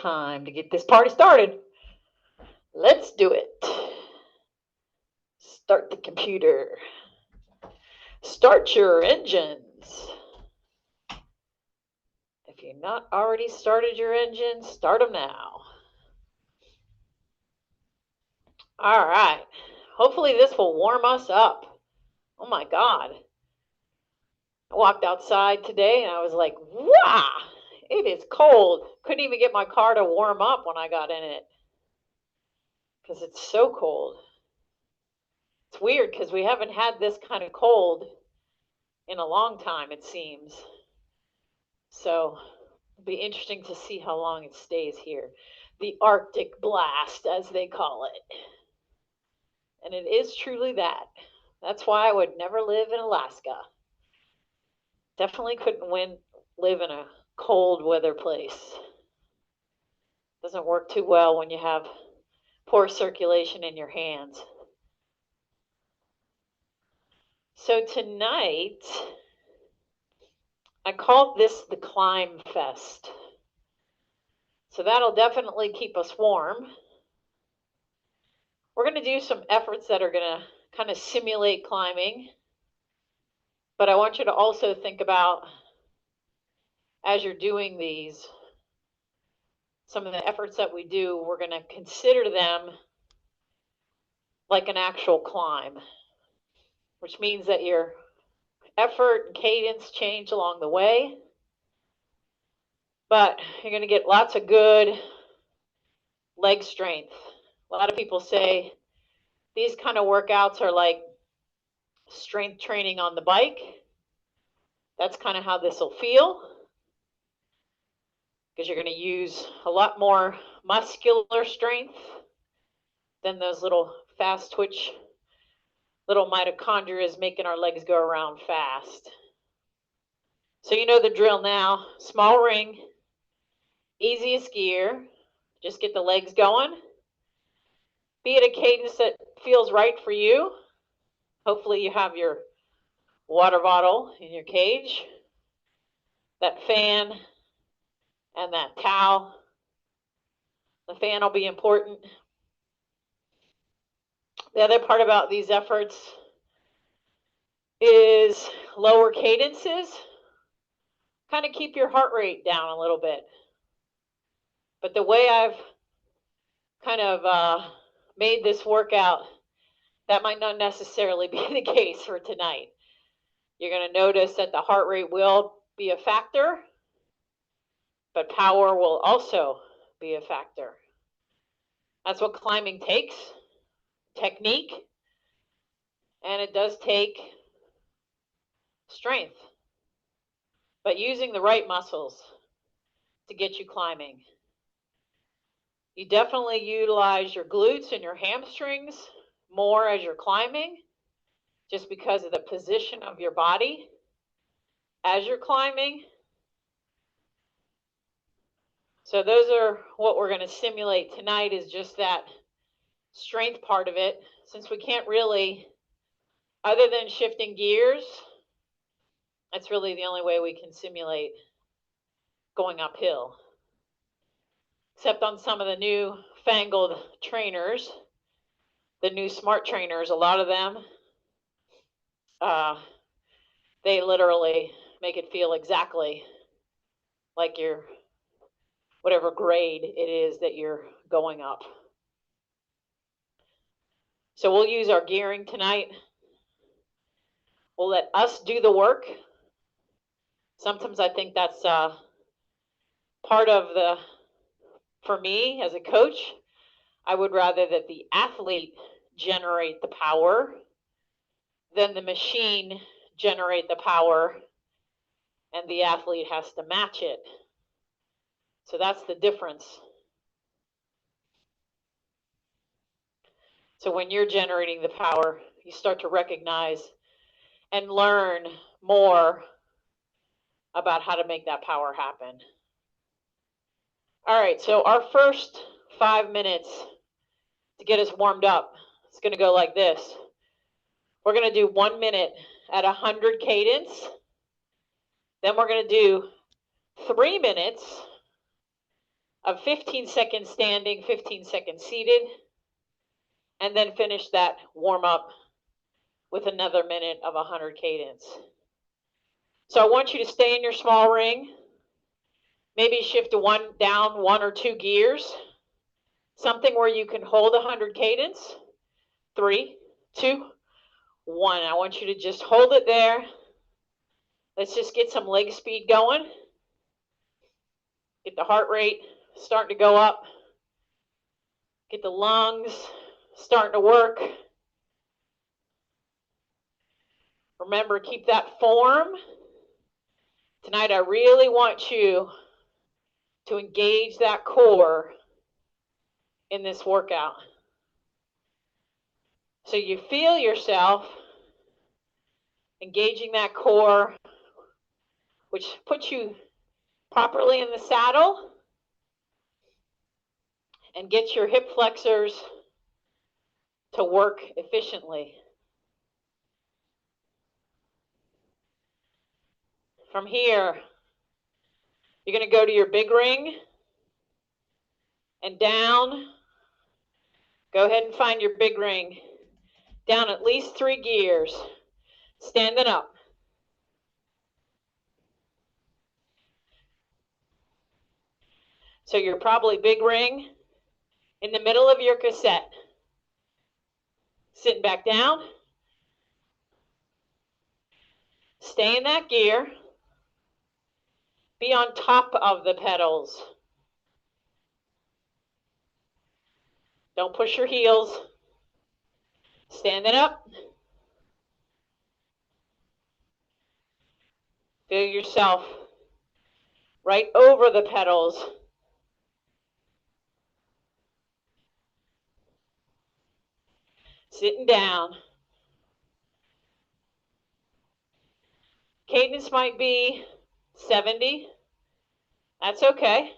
time to get this party started. Let's do it. Start the computer. Start your engines. If you've not already started your engines, start them now. All right. Hopefully this will warm us up. Oh my God. I walked outside today and I was like, wow, it is cold. Couldn't even get my car to warm up when I got in it because it's so cold. It's weird because we haven't had this kind of cold in a long time, it seems. So it'll be interesting to see how long it stays here. The Arctic blast, as they call it. And it is truly that. That's why I would never live in Alaska. Definitely couldn't live in a cold weather place. Doesn't work too well when you have poor circulation in your hands. So tonight, I called this the Climbfest. So that'll definitely keep us warm. We're going to do some efforts that are going to kind of simulate climbing. But I want you to also think about, as you're doing these, some of the efforts that we do, we're going to consider them like an actual climb, which means that your effort and cadence change along the way. But you're going to get lots of good leg strength. A lot of people say these kind of workouts are like strength training on the bike. That's kind of how this will feel, because you're going to use a lot more muscular strength than those little fast twitch little mitochondria making our legs go around fast. So you know the drill now. Small ring, easiest gear. Just get the legs going. Be at a cadence that feels right for you. Hopefully you have your water bottle in your cage, that fan, and that towel. The fan will be important. The other part about these efforts is lower cadences. Kind of keep your heart rate down a little bit. But the way I've kind of made this workout, that might not necessarily be the case for tonight. You're going to notice that the heart rate will be a factor, but power will also be a factor. That's what climbing takes, technique, and it does take strength, but using the right muscles to get you climbing. You definitely utilize your glutes and your hamstrings more as you're climbing, just because of the position of your body as you're climbing. So those are what we're going to simulate tonight, is just that strength part of it, since we can't really, other than shifting gears, that's really the only way we can simulate going uphill. Except on some of the new fangled trainers, the new smart trainers, a lot of them, they literally make it feel exactly like your whatever grade it is that you're going up. So we'll use our gearing tonight. We'll let us do the work. Sometimes I think that's part of for me as a coach, I would rather that the athlete generate the power than the machine generate the power and the athlete has to match it. So that's the difference. So when you're generating the power, you start to recognize and learn more about how to make that power happen. All right, so our first 5 minutes to get us warmed up, it's going to go like this. We're going to do 1 minute at 100 cadence. Then we're going to do 3 minutes of 15 seconds standing, 15 seconds seated, and then finish that warm up with another minute of 100 cadence. So I want you to stay in your small ring, maybe shift to down 1 or 2 gears, something where you can hold 100 cadence. 3, 2, 1. I want you to just hold it there. Let's just get some leg speed going. Get the heart rate starting to go up. Get the lungs starting to work. Remember, keep that form. Tonight, I really want you to engage that core in this workout. So you feel yourself engaging that core, which puts you properly in the saddle and gets your hip flexors to work efficiently. From here, you're going to go to your big ring and down. Go ahead and find your big ring. Down at least 3 gears. Standing up. So you're probably big ring in the middle of your cassette. Sitting back down. Stay in that gear. Be on top of the pedals. Don't push your heels. Standing up. Feel yourself right over the pedals. Sitting down. Cadence might be 70. That's okay.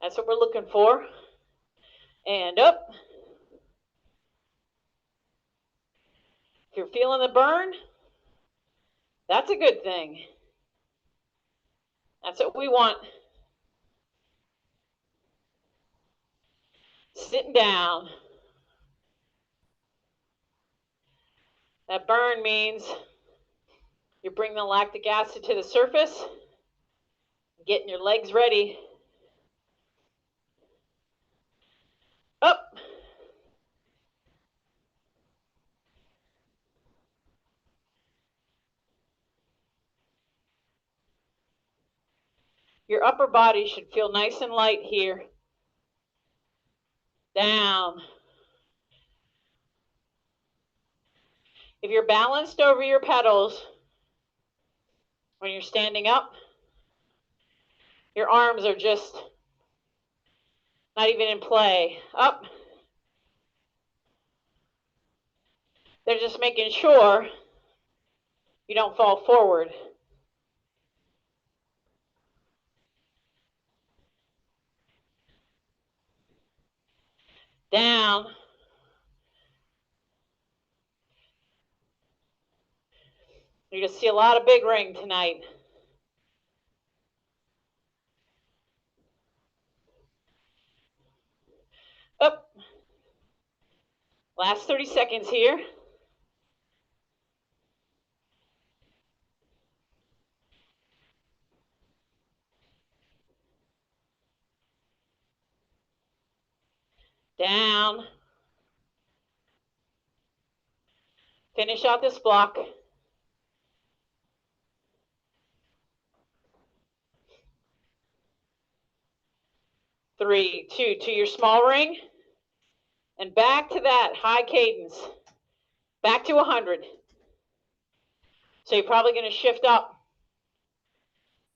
That's what we're looking for. And up. If you're feeling the burn, that's a good thing. That's what we want. Sitting down. That burn means you're bringing the lactic acid to the surface, getting your legs ready. Up. Your upper body should feel nice and light here. Down. If you're balanced over your pedals when you're standing up, your arms are just not even in play. Up. They're just making sure you don't fall forward. Down. You're going to see a lot of big ring tonight. Up. Last 30 seconds here. Down. Finish out this block. Three, two, to your small ring. And back to that high cadence. Back to 100. So you're probably going to shift up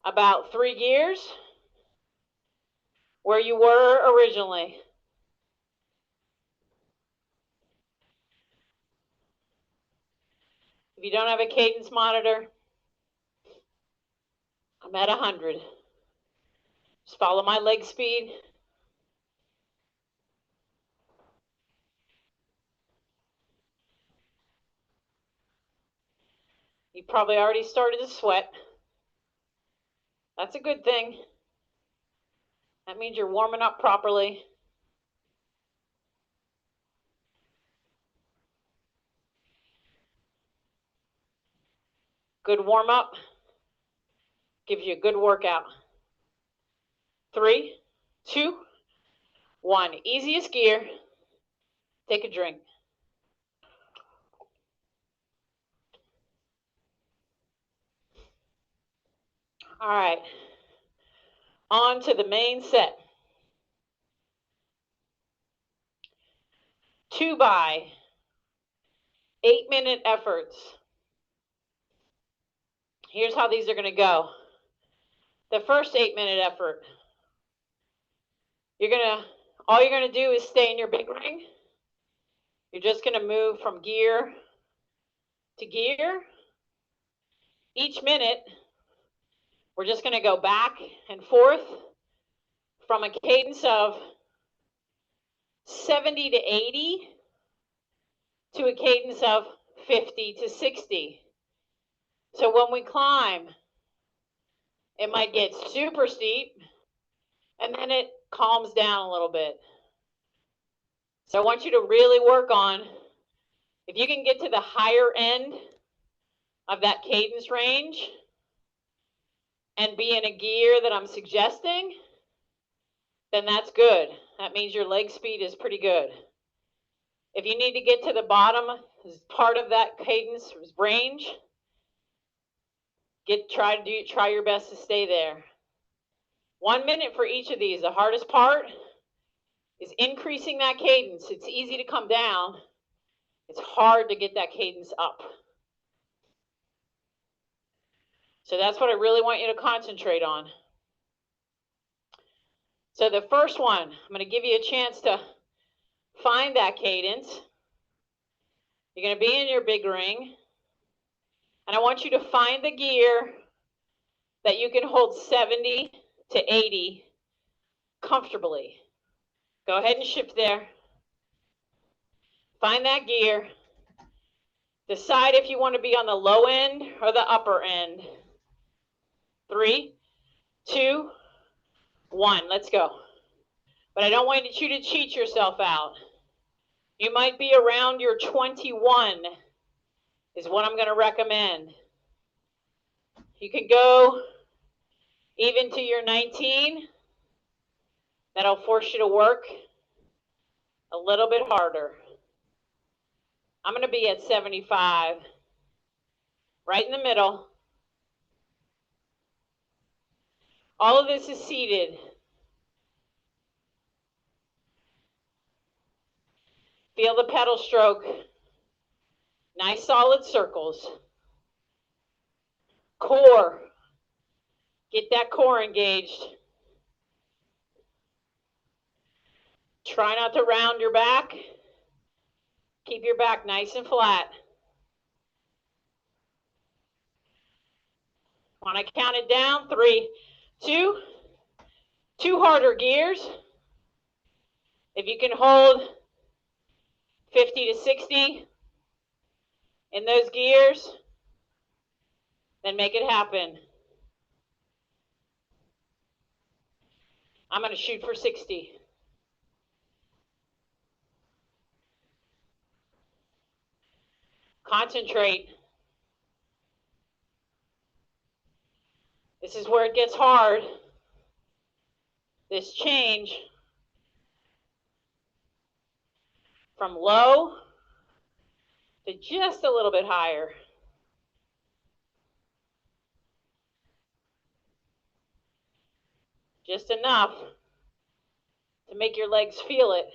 about 3 gears where you were originally. If you don't have a cadence monitor, I'm at 100. Just follow my leg speed. You probably already started to sweat. That's a good thing. That means you're warming up properly. Good warm up gives you a good workout. 3, 2, 1. Easiest gear. Take a drink. All right. On to the main set. 2 by 8-minute efforts. Here's how these are going to go. The first 8-minute effort, all you're going to do is stay in your big ring. You're just going to move from gear to gear. Each minute, we're just going to go back and forth from a cadence of 70 to 80 to a cadence of 50 to 60. So when we climb, it might get super steep, and then it calms down a little bit. So I want you to really work on, if you can get to the higher end of that cadence range and be in a gear that I'm suggesting, then that's good. That means your leg speed is pretty good. If you need to get to the bottom part of that cadence range, try your best to stay there. 1 minute for each of these. The hardest part is increasing that cadence. It's easy to come down. It's hard to get that cadence up. So that's what I really want you to concentrate on. So the first one, I'm going to give you a chance to find that cadence. You're going to be in your big ring. And I want you to find the gear that you can hold 70 to 80 comfortably. Go ahead and shift there. Find that gear. Decide if you want to be on the low end or the upper end. 3, 2, 1. Let's go. But I don't want you to cheat yourself out. You might be around your 21 is what I'm going to recommend. You can go even to your 19. That'll force you to work a little bit harder. I'm going to be at 75, right in the middle. All of this is seated. Feel the pedal stroke. Nice solid circles. Core. Get that core engaged. Try not to round your back. Keep your back nice and flat. When I count it down, 3, 2, 2 harder gears. If you can hold 50 to 60 in those gears, then make it happen. I'm going to shoot for 60. Concentrate. This is where it gets hard. This change from low to just a little bit higher. Just enough to make your legs feel it.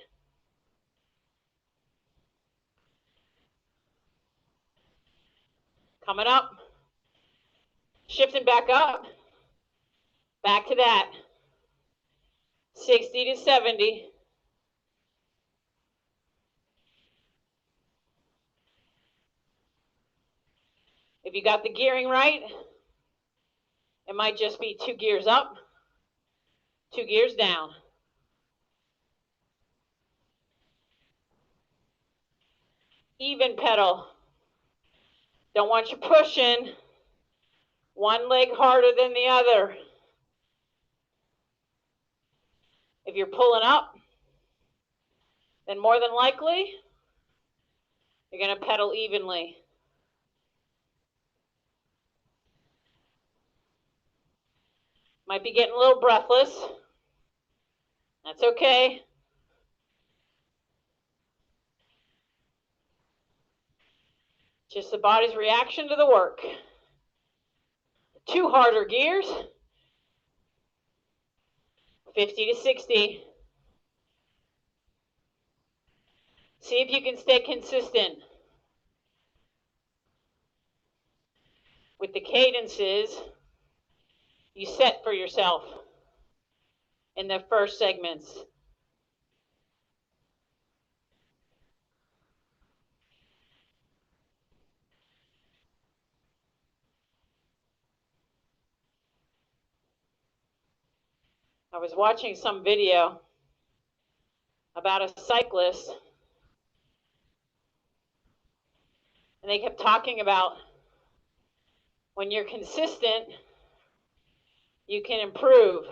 Coming up. Shifting back up. Back to that. 60 to 70. If you got the gearing right, it might just be 2 gears up, 2 gears down. Even pedal. Don't want you pushing one leg harder than the other. If you're pulling up, then more than likely, you're going to pedal evenly. Might be getting a little breathless. That's okay. Just the body's reaction to the work. 2 harder gears. 50 to 60. See if you can stay consistent with the cadences you set for yourself in the first segments. I was watching some video about a cyclist, and they kept talking about when you're consistent, you can improve.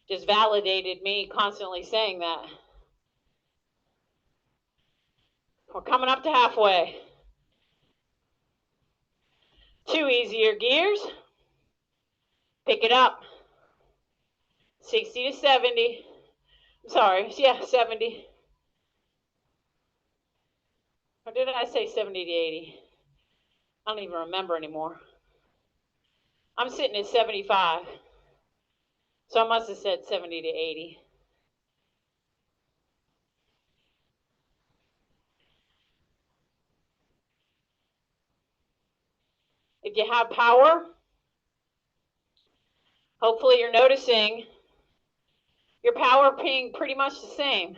Just validated me constantly saying that. We're coming up to halfway. 2 easier gears. Pick it up. 60 to 70. I'm sorry, yeah, 70. Or did I say 70 to 80? I don't even remember anymore. I'm sitting at 75. So I must have said 70 to 80. If you have power, hopefully you're noticing your power being pretty much the same.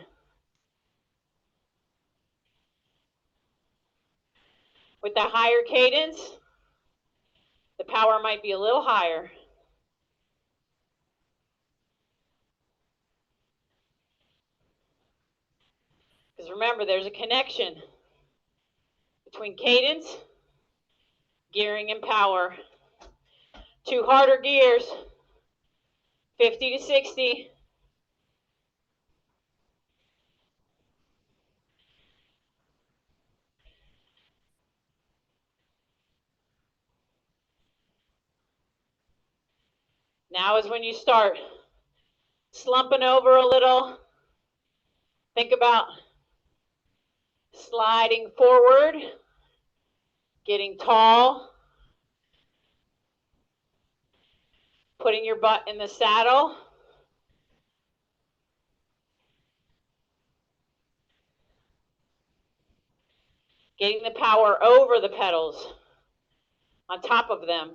With the higher cadence, the power might be a little higher. Because remember, there's a connection between cadence, gearing, and power. 2 harder gears, 50 to 60. Now is when you start slumping over a little. Think about sliding forward, getting tall, putting your butt in the saddle. Getting the power over the pedals, on top of them.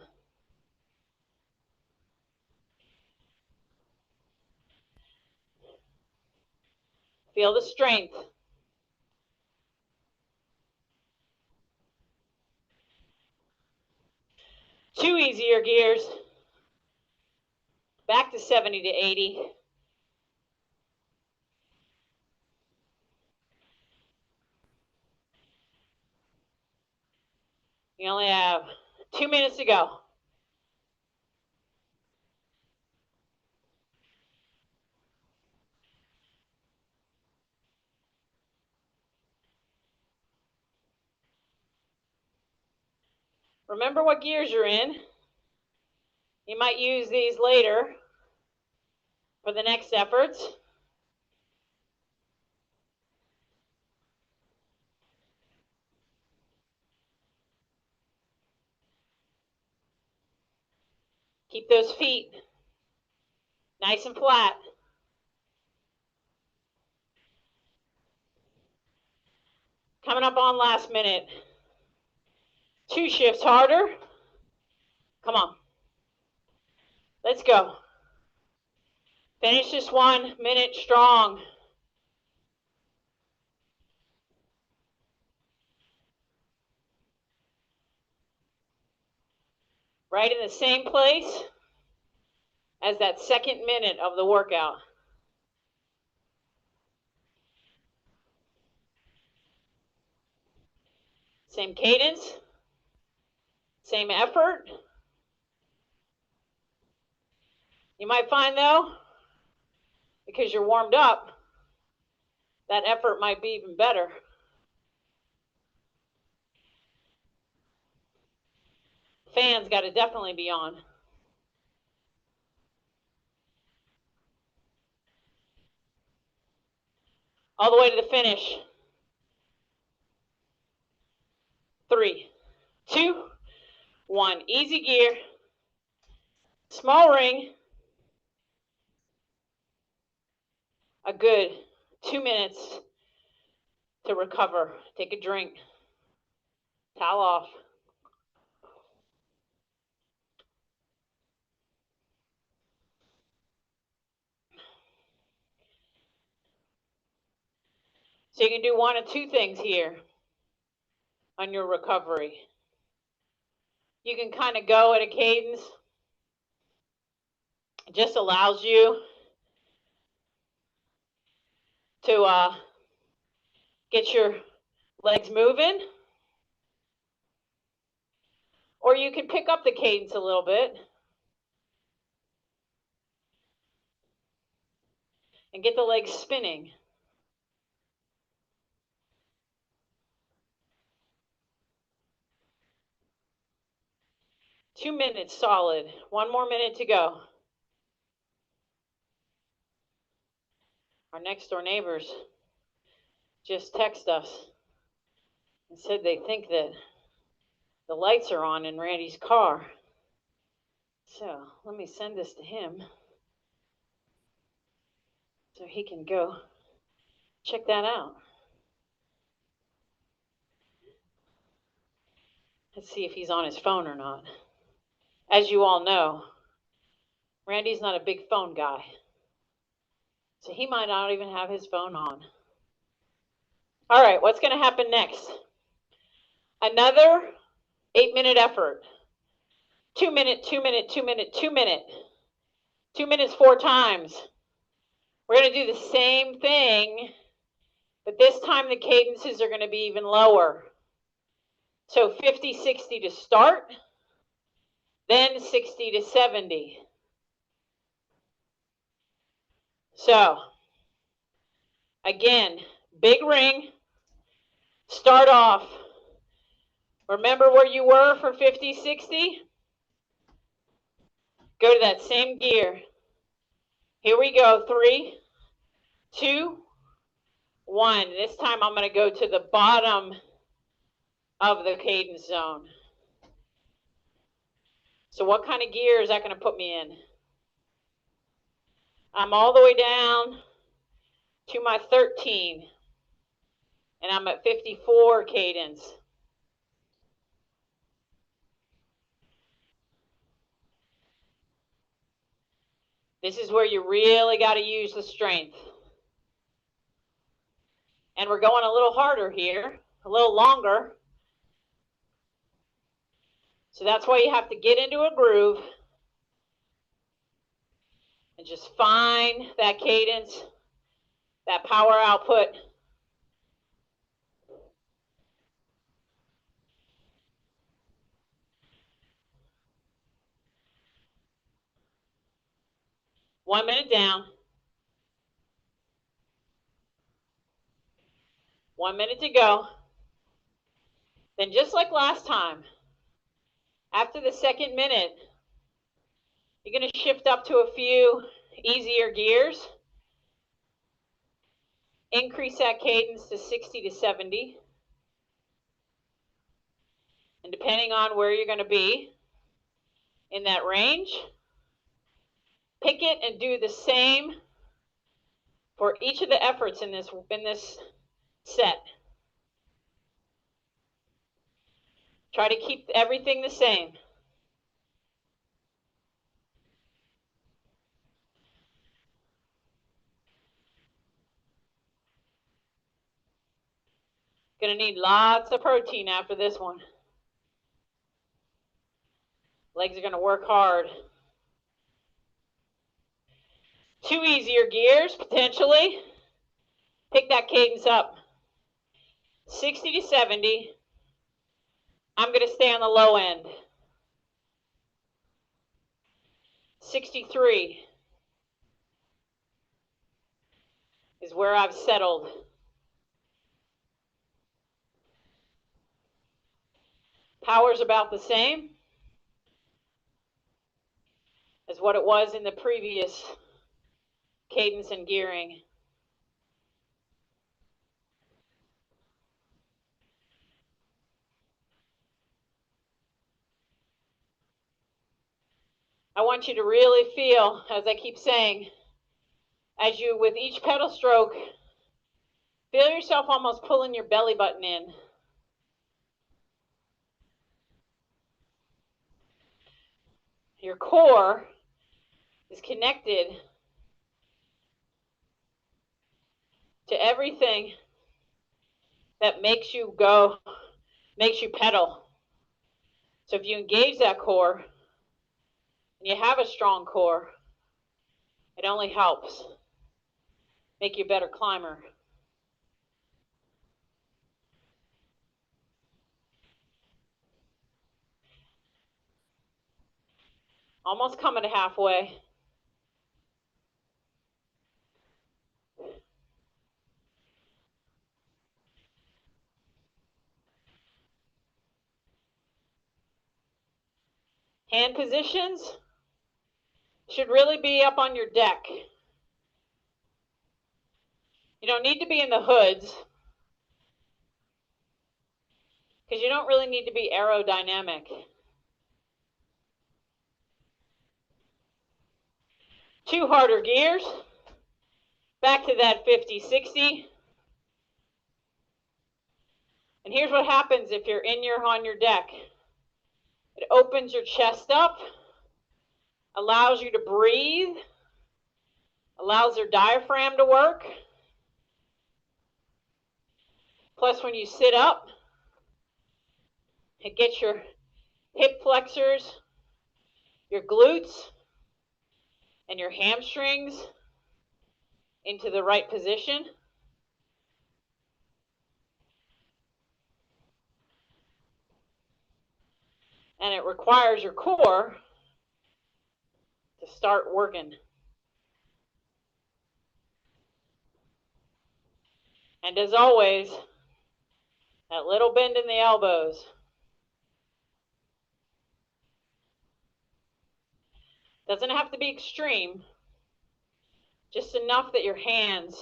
Feel the strength. Two easier gears. Back to 70 to 80. You only have 2 minutes to go. Remember what gears you're in. You might use these later for the next efforts. Keep those feet nice and flat. Coming up on last minute. 2 shifts harder. Come on. Let's go. Finish this 1 minute strong. Right in the same place as that 2nd minute of the workout. Same cadence, same effort. You might find though, because you're warmed up, that effort might be even better. Fans got to definitely be on. All the way to the finish. 3, 2, 1. Easy gear. Small ring. A good 2 minutes to recover. Take a drink. Towel off. So you can do one of two things here on your recovery. You can kind of go at a cadence. It just allows you to get your legs moving. Or you can pick up the cadence a little bit and get the legs spinning. Two minutes solid. One more minute to go. Our next door neighbors just text us and said they think that the lights are on in Randy's car. So let me send this to him so he can go check that out. Let's see if he's on his phone or not. As you all know, Randy's not a big phone guy. So he might not even have his phone on. All right, what's going to happen next? Another 8-minute effort. 2 minute, 2 minute, 2 minute, 2 minute. 2 minutes 4 times. We're going to do the same thing, but this time the cadences are going to be even lower. So 50, 60 to start, then 60 to 70. So, again, big ring, start off. Remember where you were for 50, 60? Go to that same gear. Here we go, 3, 2, 1. This time I'm going to go to the bottom of the cadence zone. So what kind of gear is that going to put me in? I'm all the way down to my 13, and I'm at 54 cadence. This is where you really got to use the strength. And we're going a little harder here, a little longer. So that's why you have to get into a groove and just find that cadence, that power output. One minute down. 1 minute to go. Then just like last time, after the second minute, you're going to shift up to a few easier gears. Increase that cadence to 60 to 70. And depending on where you're going to be in that range, pick it and do the same for each of the efforts in this set. Try to keep everything the same. Gonna need lots of protein after this one. Legs are gonna work hard. 2 easier gears, potentially. Pick that cadence up. 60 to 70. I'm gonna stay on the low end. 63. where I've settled. Power's about the same as what it was in the previous cadence and gearing. I want you to really feel, as I keep saying, as you, with each pedal stroke, feel yourself almost pulling your belly button in. Your core is connected to everything that makes you go, makes you pedal. So if you engage that core and you have a strong core, it only helps make you a better climber. Almost coming to halfway. Hand positions should really be up on your deck. You don't need to be in the hoods because you don't really need to be aerodynamic. 2 harder gears. Back to that 50, 60. And here's what happens if you're on your deck. It opens your chest up, allows you to breathe, allows your diaphragm to work. Plus, when you sit up, it gets your hip flexors, your glutes, and your hamstrings into the right position. And it requires your core to start working. And as always, that little bend in the elbows. Doesn't have to be extreme, just enough that your hands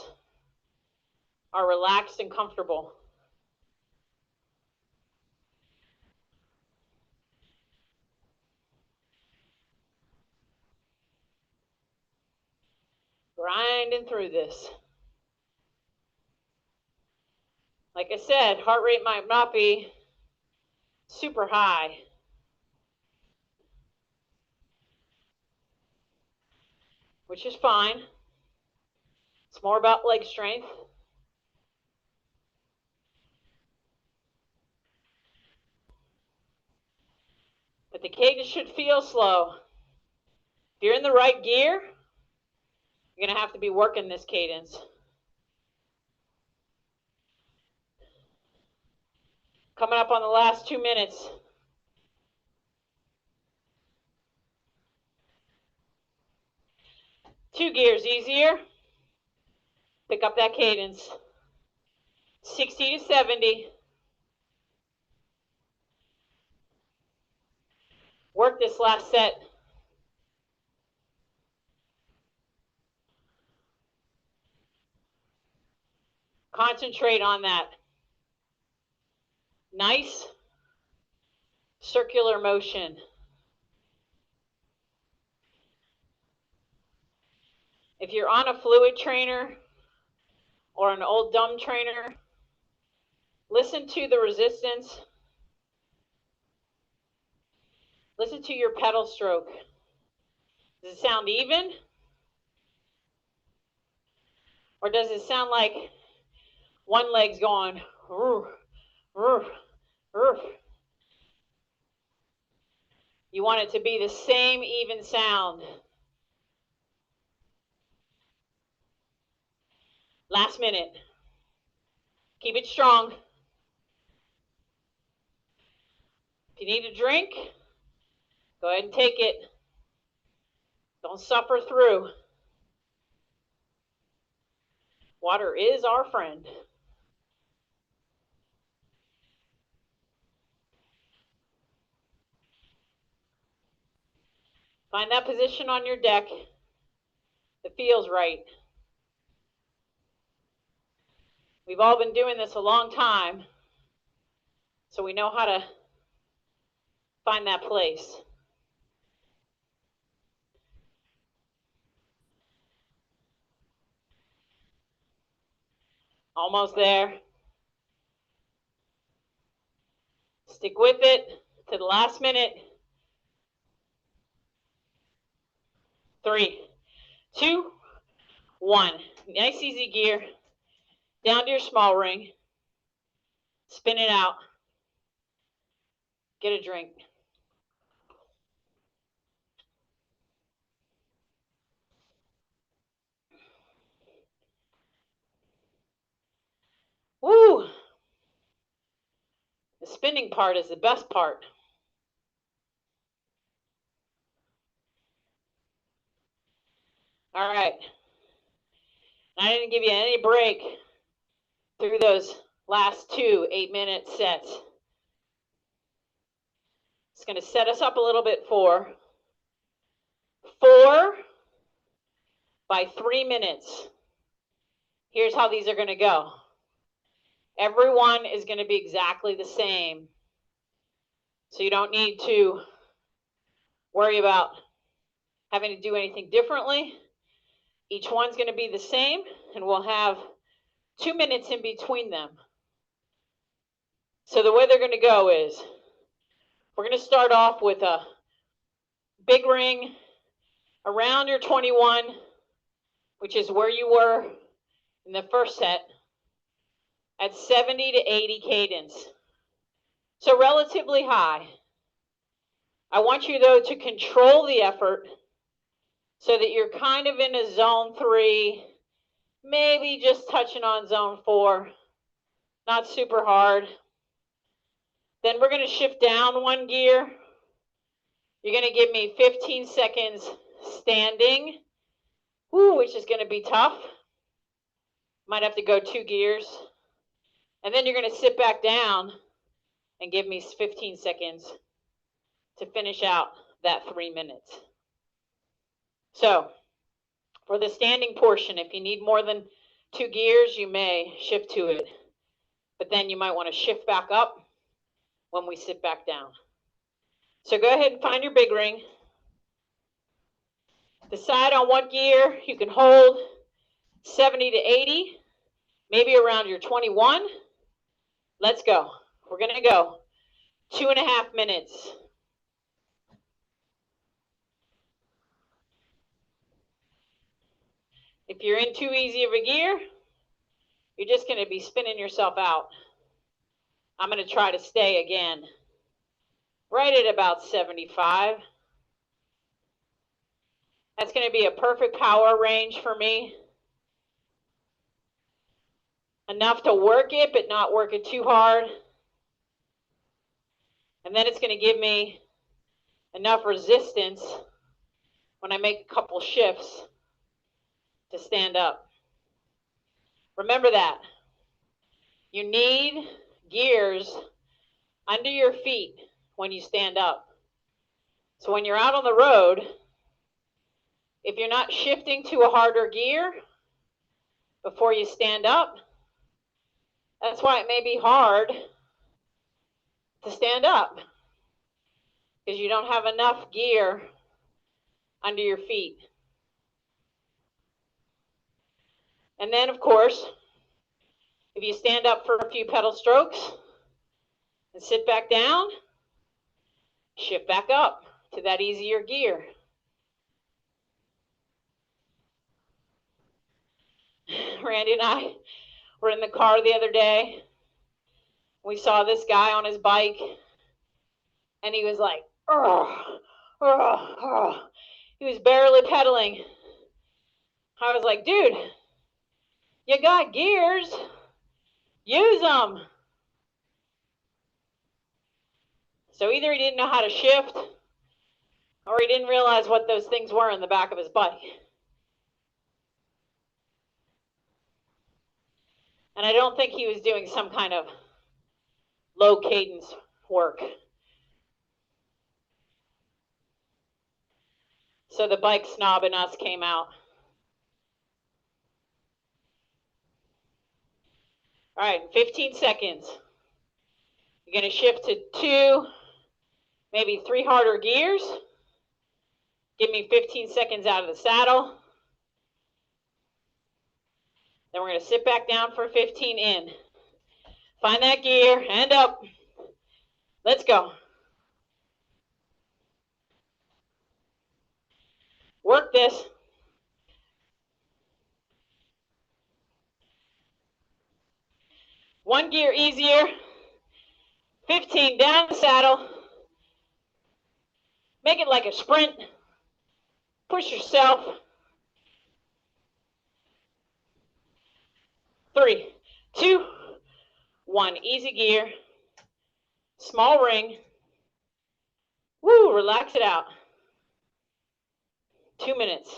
are relaxed and comfortable. Grinding through this. Like I said, heart rate might not be super high. Which is fine. It's more about leg strength. But the cadence should feel slow. If you're in the right gear, you're going to have to be working this cadence. Coming up on the last 2 minutes. Two gears easier. Pick up that cadence. 60 to 70. Work this last set. Concentrate on that nice circular motion. If you're on a fluid trainer or an old dumb trainer, listen to the resistance. Listen to your pedal stroke. Does it sound even? Or does it sound like one leg's going, roof, roof, roof? You want it to be the same even sound. Last minute. Keep it strong. If you need a drink, go ahead and take it. Don't suffer through. Water is our friend. Find that position on your deck that feels right. We've all been doing this a long time, so we know how to find that place. Almost there. Stick with it to the last minute. 3, 2, 1. Nice easy gear. Down to your small ring. Spin it out. Get a drink. Woo! The spinning part is the best part. All right. I didn't give you any break through those last 2 8-minute sets. It's going to set us up a little bit for 4 by 3 minutes. Here's how these are going to go. Everyone is going to be exactly the same. So you don't need to worry about having to do anything differently. Each one's going to be the same, and we'll have 2 minutes in between them. So the way they're going to go is we're going to start off with a big ring around your 21, which is where you were in the first set, at 70 to 80 cadence. So relatively high. I want you, though, to control the effort so that you're kind of in a zone 3, maybe just touching on zone 4, not super hard. Then we're going to shift down 1 gear. You're going to give me 15 seconds standing, which is going to be tough. Might have to go 2 gears. And then you're going to sit back down and give me 15 seconds to finish out that 3 minutes. So for the standing portion, if you need more than 2 gears, you may shift to it. But then you might want to shift back up when we sit back down. So go ahead and find your big ring. Decide on what gear you can hold, 70 to 80, maybe around your 21. Let's go. We're going to go 2.5 minutes. If you're in too easy of a gear, you're just going to be spinning yourself out. I'm going to try to stay again right at about 75. That's going to be a perfect power range for me. Enough to work it, but not work it too hard. And then it's going to give me enough resistance when I make a couple shifts to stand up. Remember that. You need gears under your feet when you stand up. So when you're out on the road, if you're not shifting to a harder gear before you stand up, that's why it may be hard to stand up, because you don't have enough gear under your feet. And then, of course, if you stand up for a few pedal strokes and sit back down, shift back up to that easier gear. Randy and I were in the car the other day. We saw this guy on his bike, and he was like, oh, oh, oh. He was barely pedaling. I was like, dude, you got gears, use them. So either he didn't know how to shift, or he didn't realize what those things were in the back of his bike. And I don't think he was doing some kind of low cadence work. So the bike snob in us came out. All right, 15 seconds. You're going to shift to 2, maybe 3 harder gears. Give me 15 seconds out of the saddle. Then we're going to sit back down for 15 in. Find that gear, hand up. Let's go. Work this. One gear easier. 15 down the saddle. Make it like a sprint. Push yourself. 3, 2, 1. Easy gear. Small ring. Woo, relax it out. 2 minutes.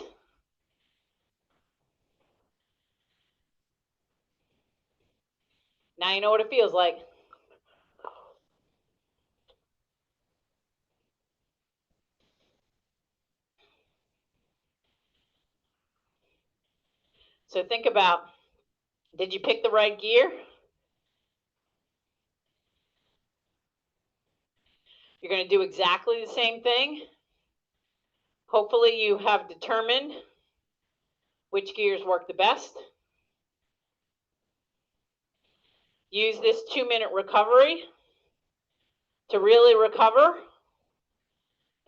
Now you know what it feels like. So think about, did you pick the right gear? You're going to do exactly the same thing. Hopefully you have determined which gears work the best. Use this 2-minute recovery to really recover.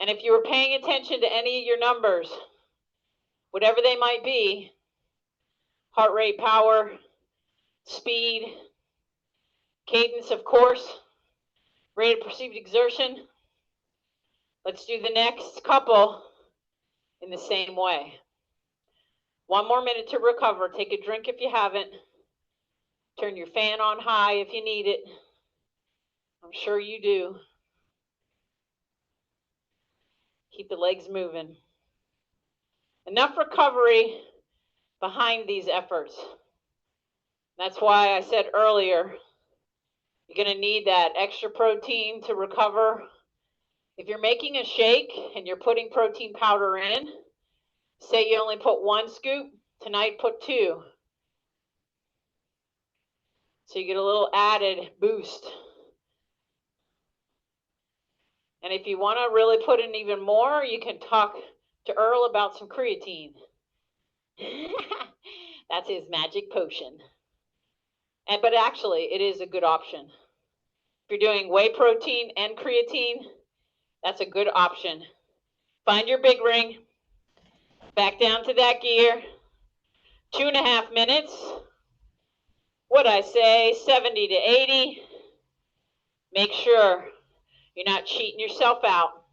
And if you were paying attention to any of your numbers, whatever they might be, heart rate, power, speed, cadence, of course, rate of perceived exertion, let's do the next couple in the same way. 1 more minute to recover. Take a drink if you haven't. Turn your fan on high if you need it. I'm sure you do. Keep the legs moving. Enough recovery behind these efforts. That's why I said earlier, you're going to need that extra protein to recover. If you're making a shake and you're putting protein powder in, say you only put 1 scoop, tonight put 2. So you get a little added boost. And if you want to really put in even more, you can talk to Earl about some creatine. That's his magic potion. But actually, it is a good option. If you're doing whey protein and creatine, that's a good option. Find your big ring. Back down to that gear. 2.5 minutes. What'd I say? 70 to 80. Make sure you're not cheating yourself out.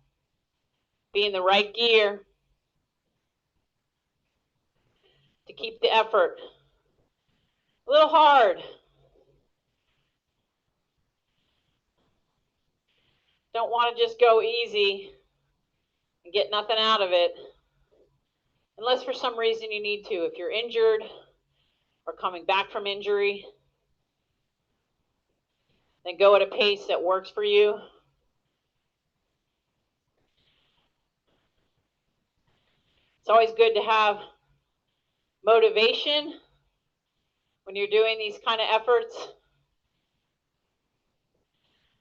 Be in the right gear to keep the effort. A little hard. Don't want to just go easy and get nothing out of it. Unless for some reason you need to. If you're injured or coming back from injury, then go at a pace that works for you. It's always good to have motivation when you're doing these kind of efforts.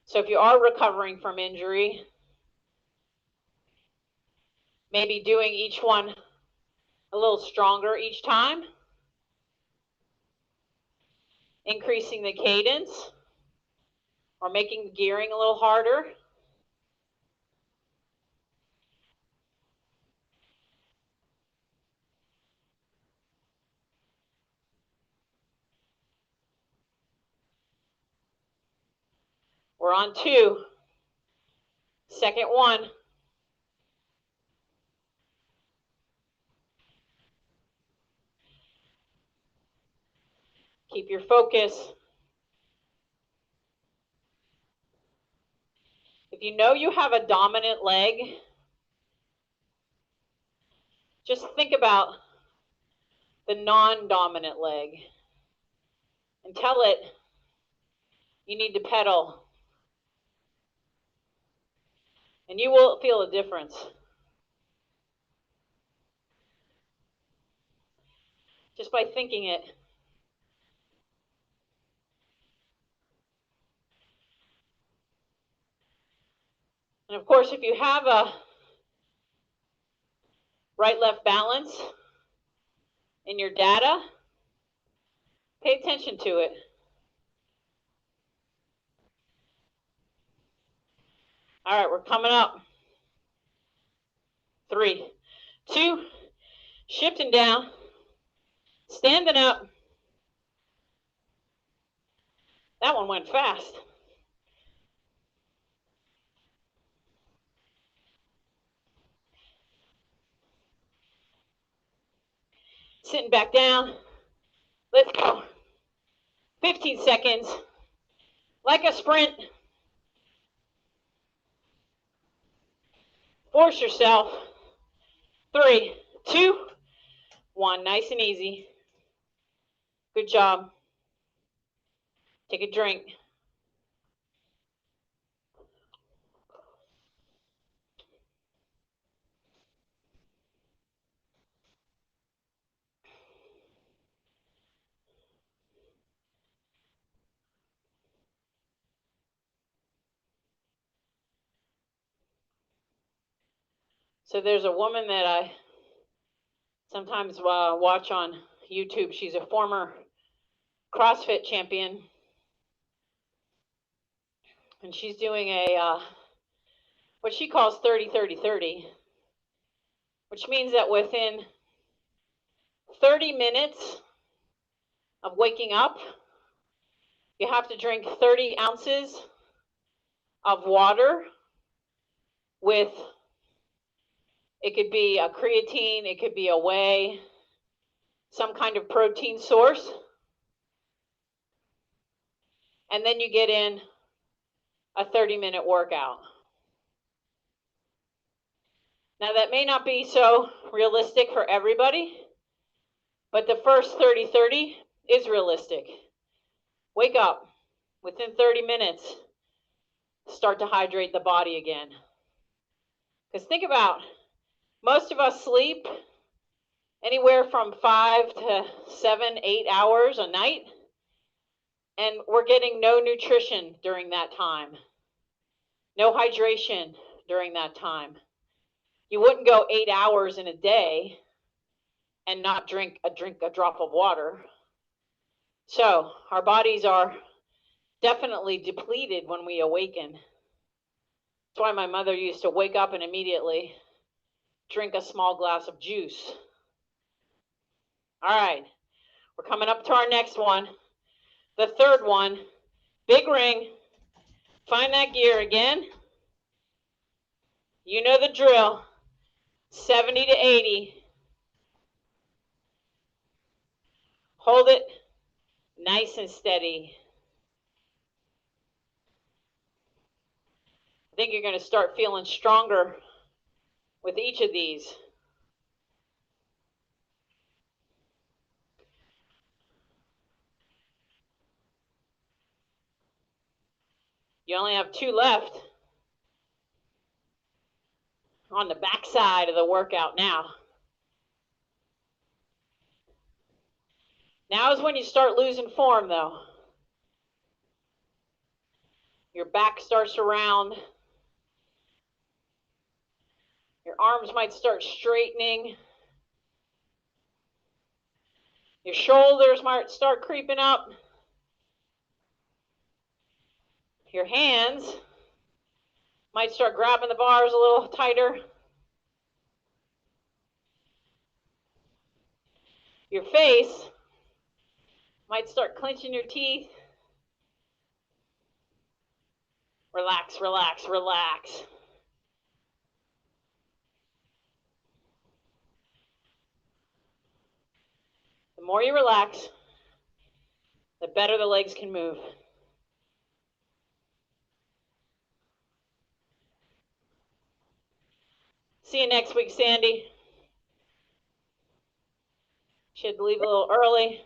So if you are recovering from injury, maybe doing each one a little stronger each time, increasing the cadence, or making the gearing a little harder. We're on 2. Second one. Keep your focus. If you know you have a dominant leg, just think about the non-dominant leg. and tell it you need to pedal. And you will feel a difference. Just by thinking it. And of course, if you have a right-left balance in your data, pay attention to it. All right, we're coming up. 3, 2, shifting down, standing up. That one went fast. Sitting back down. Let's go. 15 seconds. Like a sprint. Force yourself. 3, 2, 1. Nice and easy. Good job. Take a drink. So there's a woman that I sometimes watch on YouTube. She's a former CrossFit champion. And she's doing a what she calls 30-30-30, which means that within 30 minutes of waking up, you have to drink 30 ounces of water with, it could be a creatine, it could be a whey, some kind of protein source. And then you get in a 30-minute workout. Now that may not be so realistic for everybody, but the first 30-30 is realistic. Wake up within 30 minutes, start to hydrate the body again. Because think about, most of us sleep anywhere from 5 to 7, 8 hours a night, and we're getting no nutrition during that time, no hydration during that time. You wouldn't go 8 hours in a day and not drink a drop of water. So our bodies are definitely depleted when we awaken. That's why my mother used to wake up and immediately drink a small glass of juice. All right, we're coming up to our next one. The third one, big ring. Find that gear again. You know the drill. 70 to 80. Hold it nice and steady. I think you're going to start feeling stronger with each of these. You only have 2 left on the back side of the workout now. Now is when you start losing form, though. Your back starts to round. Your arms might start straightening. Your shoulders might start creeping up. Your hands might start grabbing the bars a little tighter. Your face might start clenching your teeth. Relax, relax, relax. The more you relax, the better the legs can move. See you next week, Sandy. She had to leave a little early.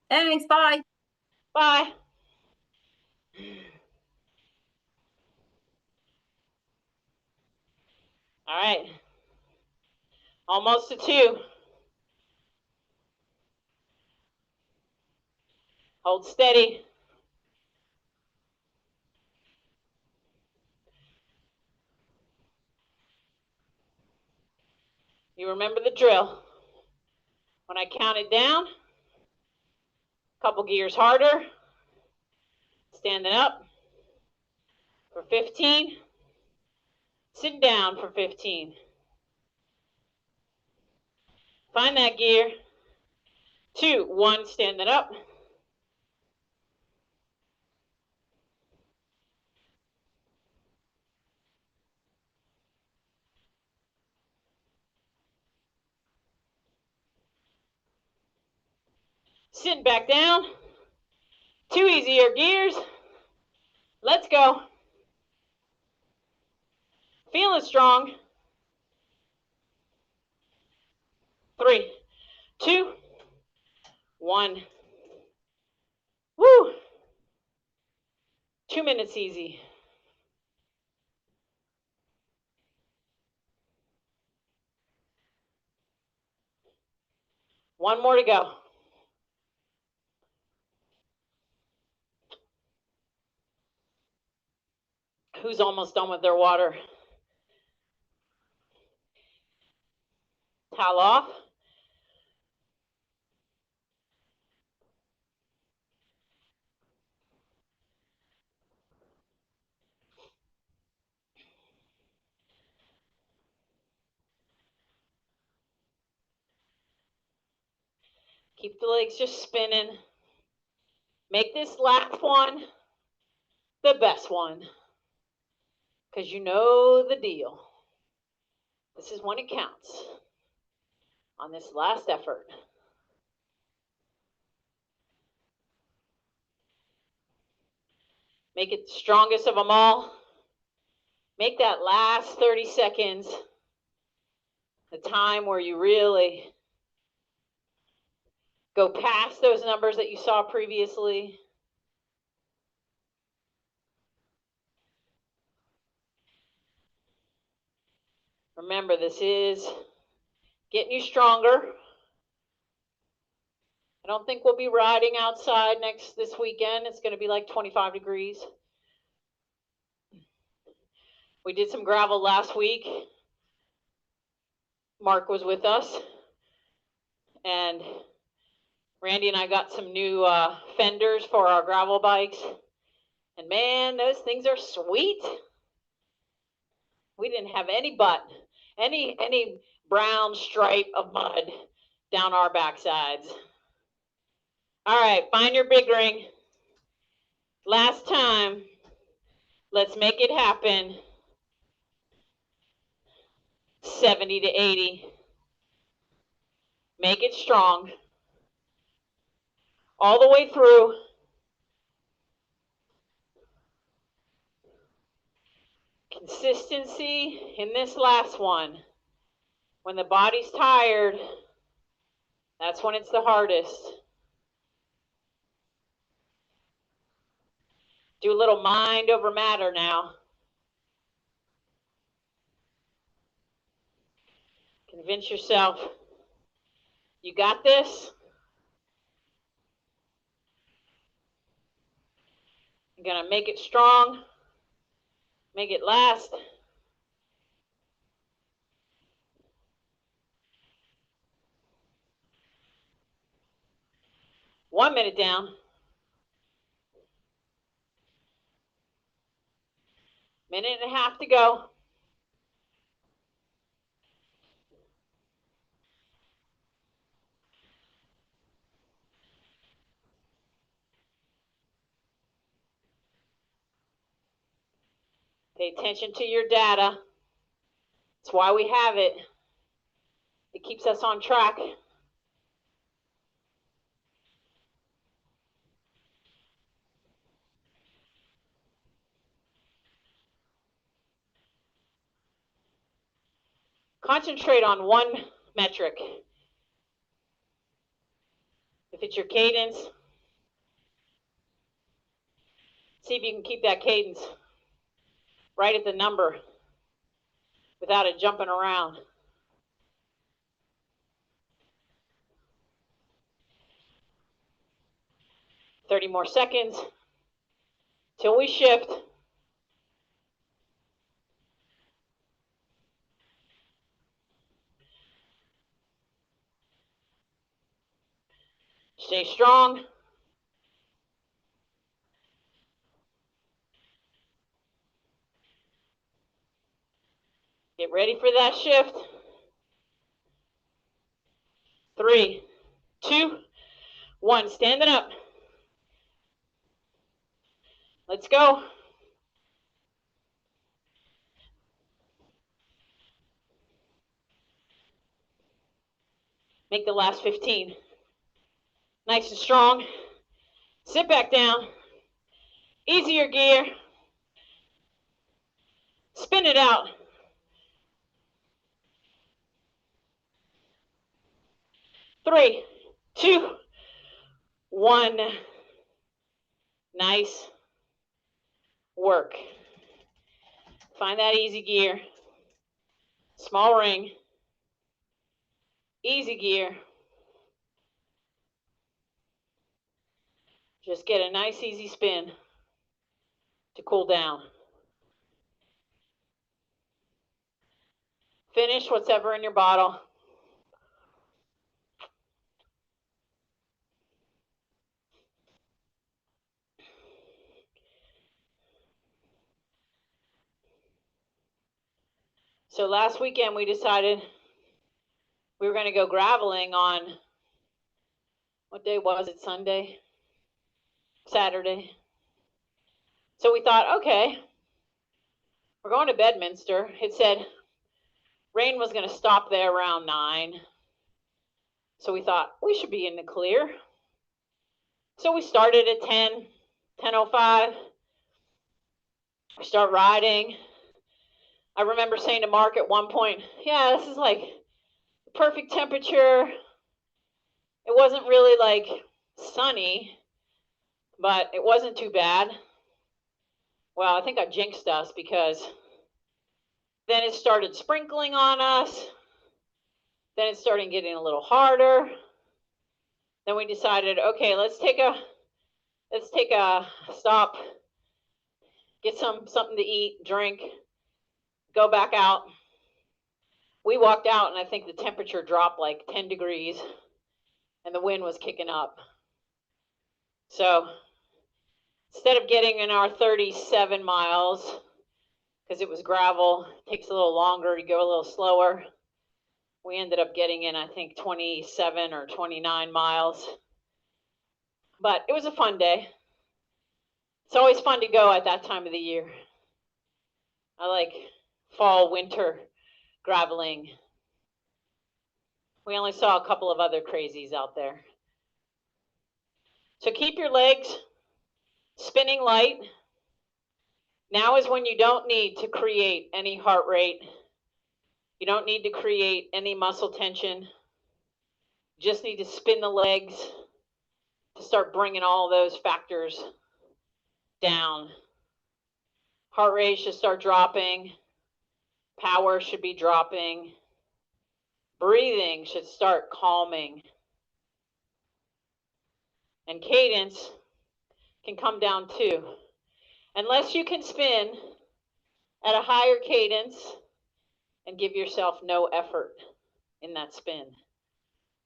Thanks. Bye. Bye. All right. Almost to 2. Hold steady. You remember the drill. When I count it down, a couple gears harder. Standing up for 15. Sitting down for 15. Find that gear. 2, 1, standing up. Sitting back down. 2 easier gears. Let's go. Feeling strong. 3, 2, 1. Woo! 2 minutes easy. One more to go. Who's almost done with their water? Towel off. Keep the legs just spinning. Make this last one the best one, because you know the deal. This is when it counts on this last effort. Make it the strongest of them all. Make that last 30 seconds the time where you really go past those numbers that you saw previously. Remember, this is getting you stronger. I don't think we'll be riding outside this weekend. It's going to be like 25 degrees. We did some gravel last week. Mark was with us, and Randy and I got some new fenders for our gravel bikes. And man, those things are sweet. We didn't have any brown stripe of mud down our backsides. All right, find your big ring. Last time. Let's make it happen. 70 to 80. Make it strong. All the way through. Consistency in this last one. When the body's tired, that's when it's the hardest. Do a little mind over matter now. Convince yourself you got this. You're going to make it strong. Make it last. One minute down. Minute and a half to go. Pay attention to your data. That's why we have it. It keeps us on track. Concentrate on one metric. If it's your cadence, See if you can keep that cadence right at the number without it jumping around. 30 more seconds till we shift. Stay strong. Get ready for that shift. 3, 2, 1. Standing up. Let's go. Make the last 15. Nice and strong. Sit back down. Easier gear. Spin it out. 3, 2, 1. Nice work. Find that easy gear. Small ring. Easy gear. Just get a nice easy spin to cool down. Finish whatever in your bottle. So last weekend we decided we were going to go graveling on, what day was it, Sunday? Saturday. So we thought, okay, we're going to Bedminster. It said rain was going to stop there around 9. So we thought we should be in the clear. So we started at 10:05. We start riding. I remember saying to Mark at one point, yeah, this is like the perfect temperature. It wasn't really like sunny, but it wasn't too bad. Well, I think I jinxed us because then it started sprinkling on us. Then it started getting a little harder. Then we decided, okay, let's take a stop, get something to eat, drink, go back out. We walked out and I think the temperature dropped like 10 degrees and the wind was kicking up. So instead of getting in our 37 miles, because it was gravel, it takes a little longer to go a little slower, we ended up getting in, I think, 27 or 29 miles. But it was a fun day. It's always fun to go at that time of the year. I like fall, winter graveling. We only saw a couple of other crazies out there. So keep your legs spinning light. Now is when you don't need to create any heart rate. You don't need to create any muscle tension. You just need to spin the legs to start bringing all those factors down. Heart rate should start dropping. Power should be dropping. Breathing should start calming. And cadence can come down too. Unless you can spin at a higher cadence and give yourself no effort in that spin.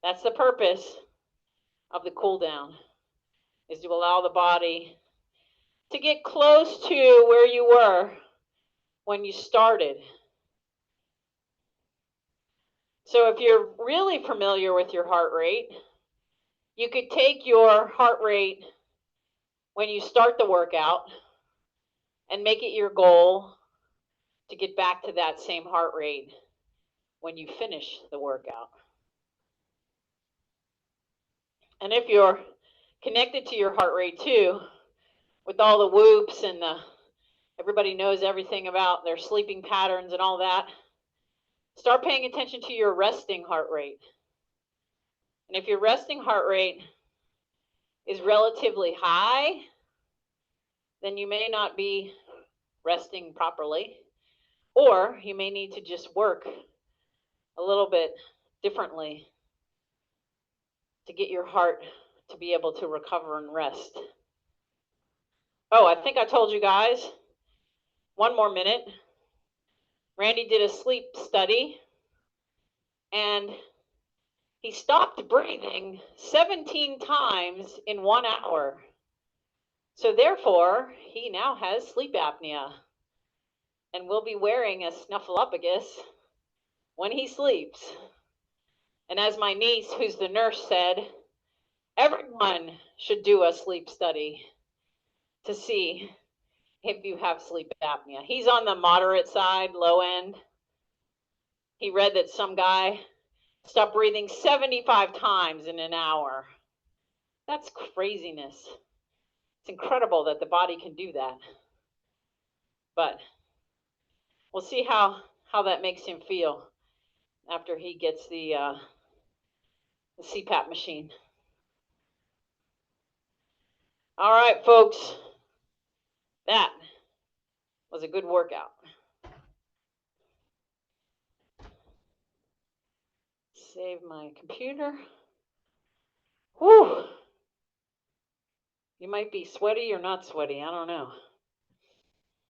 That's the purpose of the cool down, is to allow the body to get close to where you were when you started. So if you're really familiar with your heart rate, you could take your heart rate when you start the workout and make it your goal to get back to that same heart rate when you finish the workout. And if you're connected to your heart rate too, with all the whoops and everybody knows everything about their sleeping patterns and all that, start paying attention to your resting heart rate. And if your resting heart rate is relatively high, then you may not be resting properly, or you may need to just work a little bit differently to get your heart to be able to recover and rest. Oh, I think I told you guys, one more minute. Randy did a sleep study, and he stopped breathing 17 times in 1 hour. So therefore, he now has sleep apnea and will be wearing a snuffleupagus when he sleeps. And as my niece, who's the nurse, said, everyone should do a sleep study to see if you have sleep apnea. He's on the moderate side, low end. He read that some guy stopped breathing 75 times in an hour. That's craziness. It's incredible that the body can do that. But we'll see how that makes him feel after he gets the CPAP machine. All right, folks. That was a good workout. Save my computer. Whew. You might be sweaty or not sweaty. I don't know.